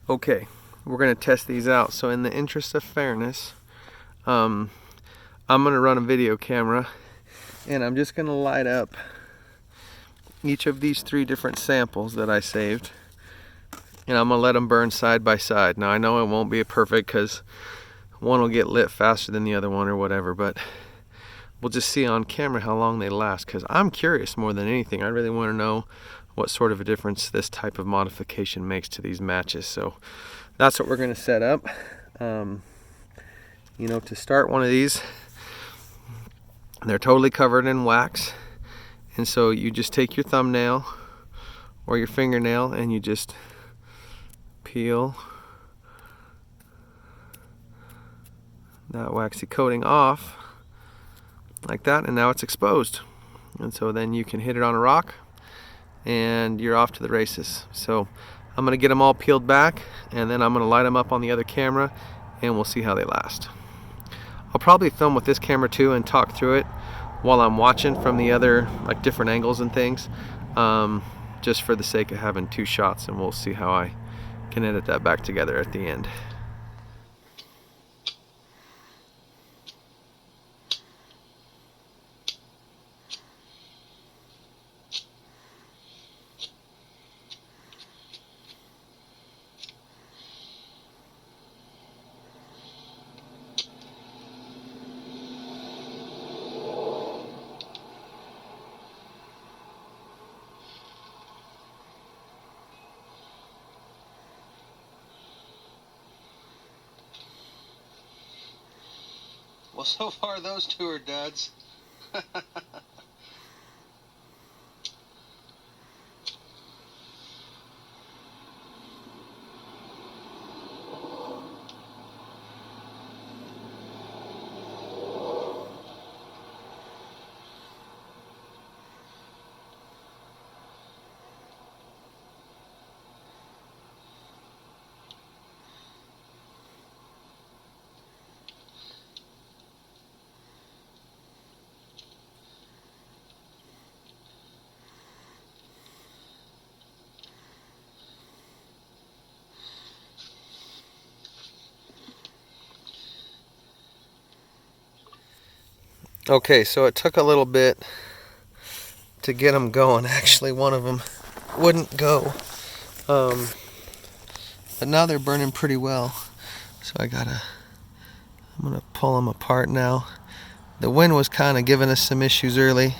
Okay, we're going to test these out. So in the interest of fairness, I'm going to run a video camera, and I'm just going to light up each of these 3 different samples that I saved, and I'm going to let them burn side by side. Now I know it won't be perfect because one will get lit faster than the other one or whatever, but we'll just see on camera how long they last, because I'm curious more than anything. I really want to know what sort of a difference this type of modification makes to these matches. So that's what we're going to set up. You know, to start one of these, they're totally covered in wax, and so you just take your thumbnail or your fingernail and you just peel that waxy coating off like that, and now it's exposed. And so then you can hit it on a rock and you're off to the races. So I'm gonna get them all peeled back, and then I'm gonna light them up on the other camera, and we'll see how they last. I'll probably film with this camera too and talk through it while I'm watching from the other, like, different angles and things, just for the sake of having 2 shots, and we'll see how I can edit that back together at the end. Well, so far those 2 are duds. Okay, so it took a little bit to get them going. Actually, one of them wouldn't go, but now they're burning pretty well. So I'm gonna pull them apart now. The wind was kind of giving us some issues early.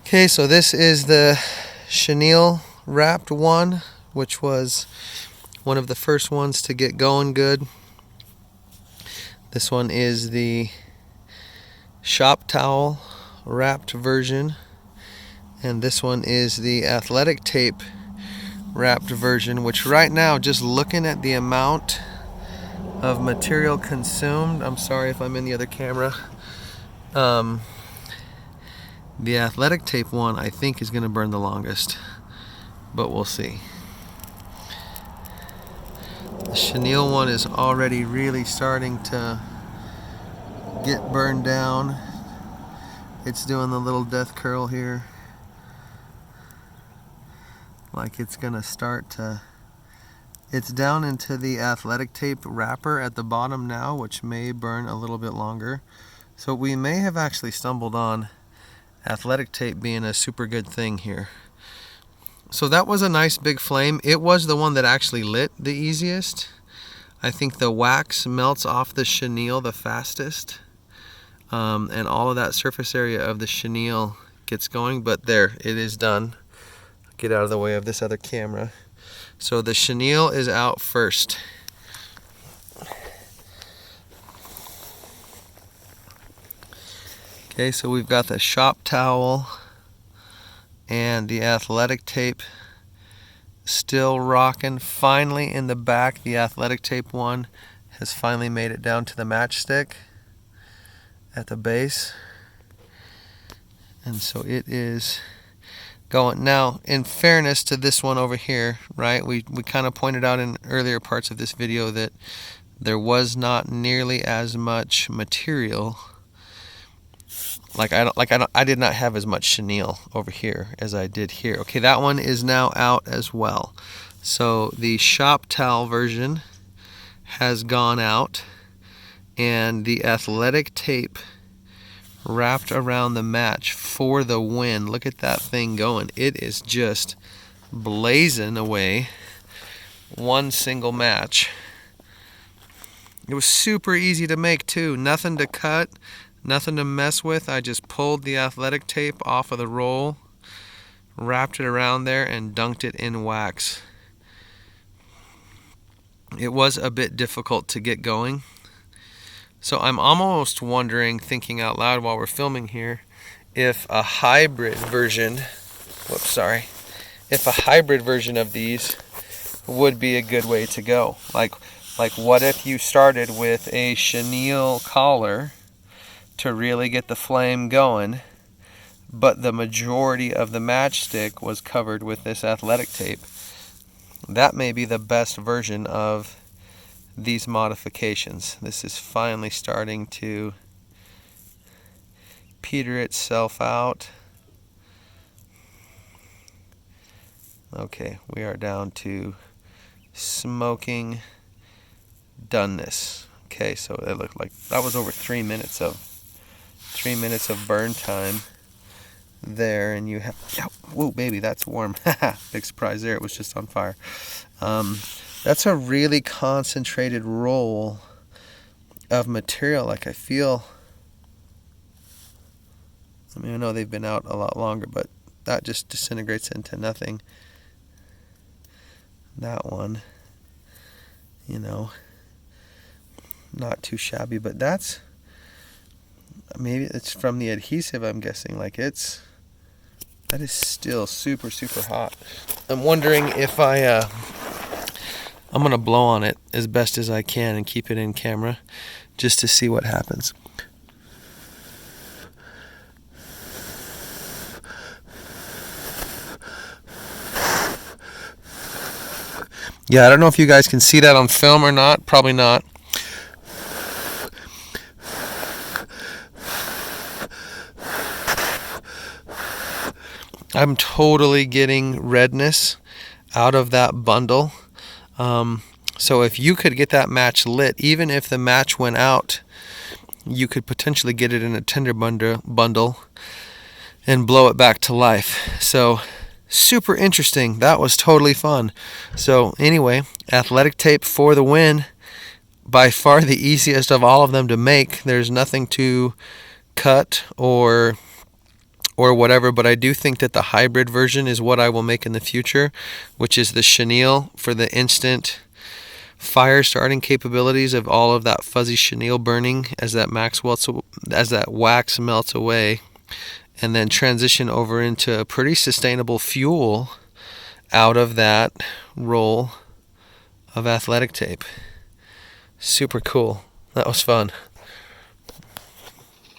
Okay, so this is the chenille wrapped one, which was one of the first ones to get going good. This one is the shop towel wrapped version, and this one is the athletic tape wrapped version, which right now, just looking at the amount of material consumed, I'm sorry if I'm in the other camera, the athletic tape one I think is going to burn the longest, but we'll see. The chenille one is already really starting to get burned down. It's doing the little death curl here, like it's gonna start to, it's down into the athletic tape wrapper at the bottom now, which may burn a little bit longer. So we may have actually stumbled on athletic tape being a super good thing here. So that was a nice big flame. It was the one that actually lit the easiest. I think the wax melts off the chenille the fastest, and all of that surface area of the chenille gets going. But there, it is done. Get out of the way of this other camera. So the chenille is out first. Okay, so we've got the shop towel and the athletic tape still rocking. Finally, in the back, the athletic tape one has finally made it down to the matchstick at the base, and so it is going. Now, in fairness to this one over here, right, we kind of pointed out in earlier parts of this video that there was not nearly as much material I did not have as much chenille over here as I did here. Okay, that one is now out as well. So the shop towel version has gone out, and the athletic tape wrapped around the match for the win. Look at that thing going. It is just blazing away. One single match. It was super easy to make too. Nothing to cut, nothing to mess with. I just pulled the athletic tape off of the roll, wrapped it around there, and dunked it in wax. It was a bit difficult to get going. So I'm almost wondering, thinking out loud while we're filming here, if a hybrid version, if a hybrid version of these would be a good way to go. Like what if you started with a chenille collar to really get the flame going, but the majority of the matchstick was covered with this athletic tape? That may be the best version of these modifications. This is finally starting to peter itself out. Okay, we are down to smoking doneness. Okay, so it looked like that was over 3 minutes of burn time there, and you have, whoa baby, that's warm. Big surprise there, it was just on fire. That's a really concentrated roll of material. Like I know they've been out a lot longer, but that just disintegrates into nothing. That one, not too shabby, but maybe it's from the adhesive, I'm guessing. That is still super, super hot. I'm wondering if I'm gonna blow on it as best as I can and keep it in camera just to see what happens. Yeah, I don't know if you guys can see that on film or not. Probably not. I'm totally getting redness out of that bundle. So if you could get that match lit, even if the match went out, you could potentially get it in a tinder bundle and blow it back to life. So super interesting. That was totally fun. So anyway, athletic tape for the win. By far the easiest of all of them to make. There's nothing to cut or whatever, but I do think that the hybrid version is what I will make in the future, which is the chenille for the instant fire starting capabilities of all of that fuzzy chenille burning as that wax melts away, and then transition over into a pretty sustainable fuel out of that roll of athletic tape. Super cool. That was fun.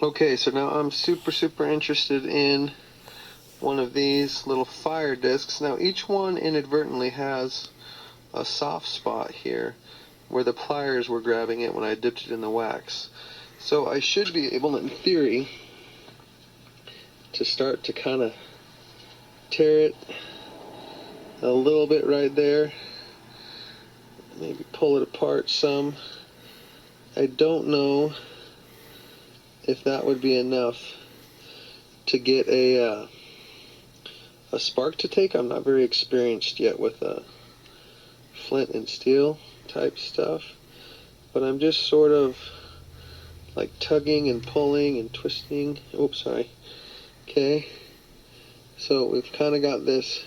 Okay, so now I'm super, super interested in one of these little fire discs. Now each one inadvertently has a soft spot here where the pliers were grabbing it when I dipped it in the wax. So I should be able, in theory, to start to kind of tear it a little bit right there. Maybe pull it apart some. I don't know if that would be enough to get a spark to take. I'm not very experienced yet with flint and steel type stuff, but I'm just sort of like tugging and pulling and twisting. Oops, sorry. Okay, so we've kind of got this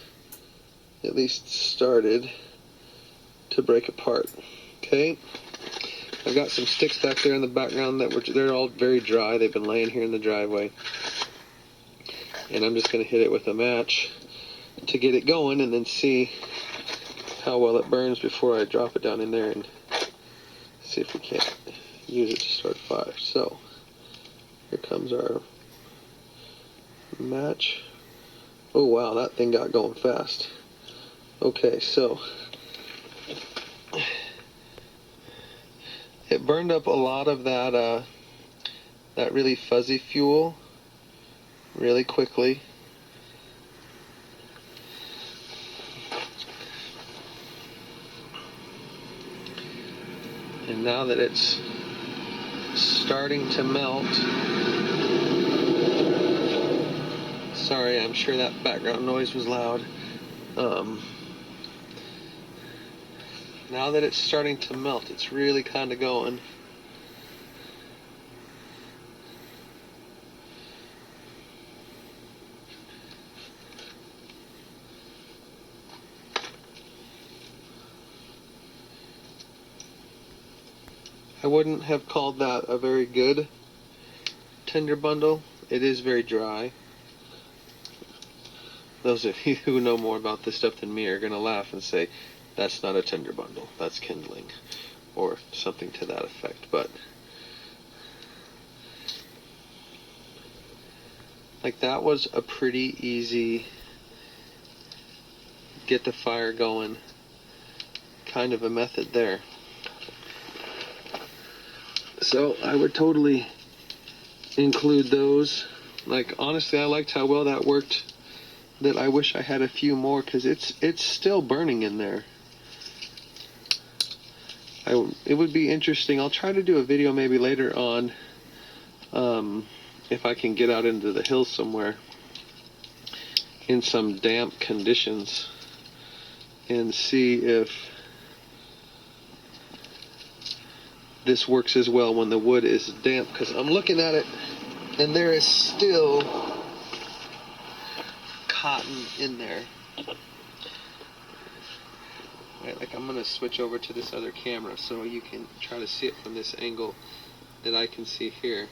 at least started to break apart. Okay, I've got some sticks back there in the background they're all very dry. They've been laying here in the driveway, and I'm just going to hit it with a match to get it going, and then see how well it burns before I drop it down in there and see if we can't use it to start a fire. So here comes our match. Oh wow, that thing got going fast. Okay, so it burned up a lot of that really fuzzy fuel really quickly. And now that it's starting to melt, sorry, I'm sure that background noise was loud. Now that it's starting to melt, it's really kind of going. I wouldn't have called that a very good tender bundle. It is very dry. Those of you who know more about this stuff than me are going to laugh and say, that's not a tender bundle, that's kindling, or something to that effect. But like, that was a pretty easy get the fire going kind of a method there. So I would totally include those. Like, honestly, I liked how well that worked, that I wish I had a few more, because it's still burning in there. It would be interesting. I'll try to do a video maybe later on, if I can get out into the hills somewhere in some damp conditions and see if this works as well when the wood is damp, because I'm looking at it and there is still cotton in there. Right, like, I'm going to switch over to this other camera so you can try to see it from this angle that I can see here.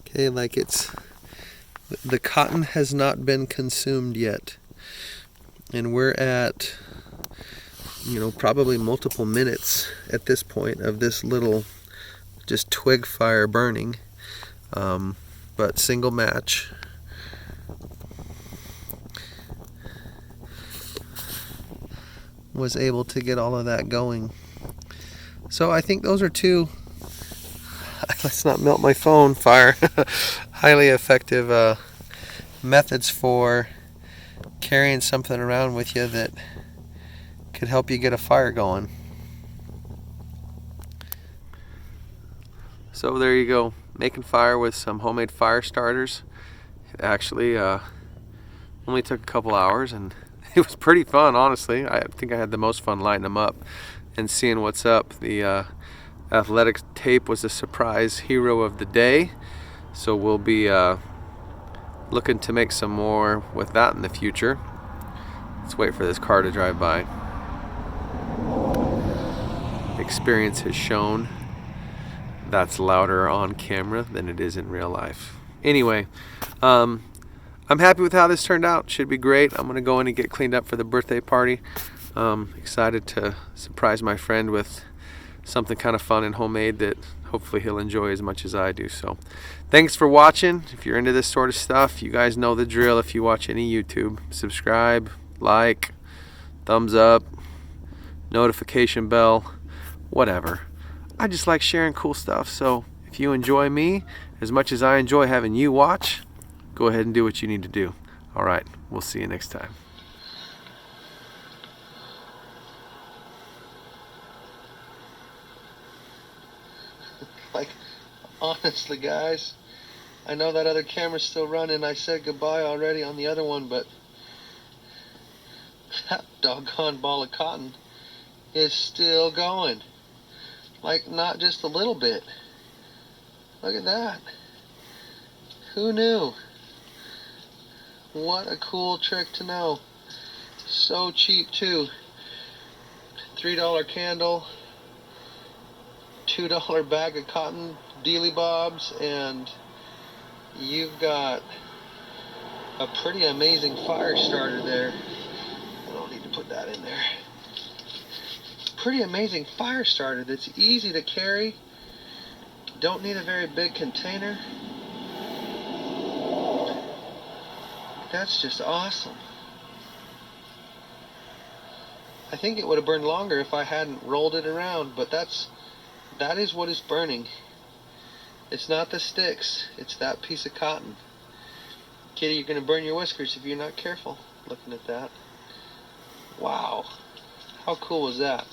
Okay, like, the cotton has not been consumed yet. And we're at, probably multiple minutes at this point of this little just twig fire burning. But single match. Was able to get all of that going. So I think those are two, let's not melt my phone, fire, highly effective methods for carrying something around with you that could help you get a fire going. So there you go, making fire with some homemade fire starters. It actually only took a couple hours, and it was pretty fun, honestly. I think I had the most fun lighting them up and seeing what's up. The athletic tape was a surprise hero of the day, so we'll be looking to make some more with that in the future. Let's wait for this car to drive by. Experience has shown that's louder on camera than it is in real life. Anyway, I'm happy with how this turned out. Should be great. I'm going to go in and get cleaned up for the birthday party. Excited to surprise my friend with something kind of fun and homemade that hopefully he'll enjoy as much as I do. So thanks for watching. If you're into this sort of stuff, you guys know the drill. If you watch any YouTube, subscribe, like, thumbs up, notification bell, whatever. I just like sharing cool stuff. So if you enjoy me as much as I enjoy having you watch, go ahead and do what you need to do. All right, we'll see you next time. Like, honestly, guys, I know that other camera's still running. I said goodbye already on the other one, but that doggone ball of cotton is still going. Like, not just a little bit. Look at that. Who knew? What a cool trick to know. So cheap, too. $3 candle, $2 bag of cotton dealy bobs, and you've got a pretty amazing fire starter there. I don't need to put that in there. Pretty amazing fire starter that's easy to carry. Don't need a very big container. That's just awesome. I think it would have burned longer if I hadn't rolled it around, but that is what is burning. It's not the sticks, it's that piece of cotton. Kitty, you're gonna burn your whiskers if you're not careful. Looking at that. Wow. How cool was that?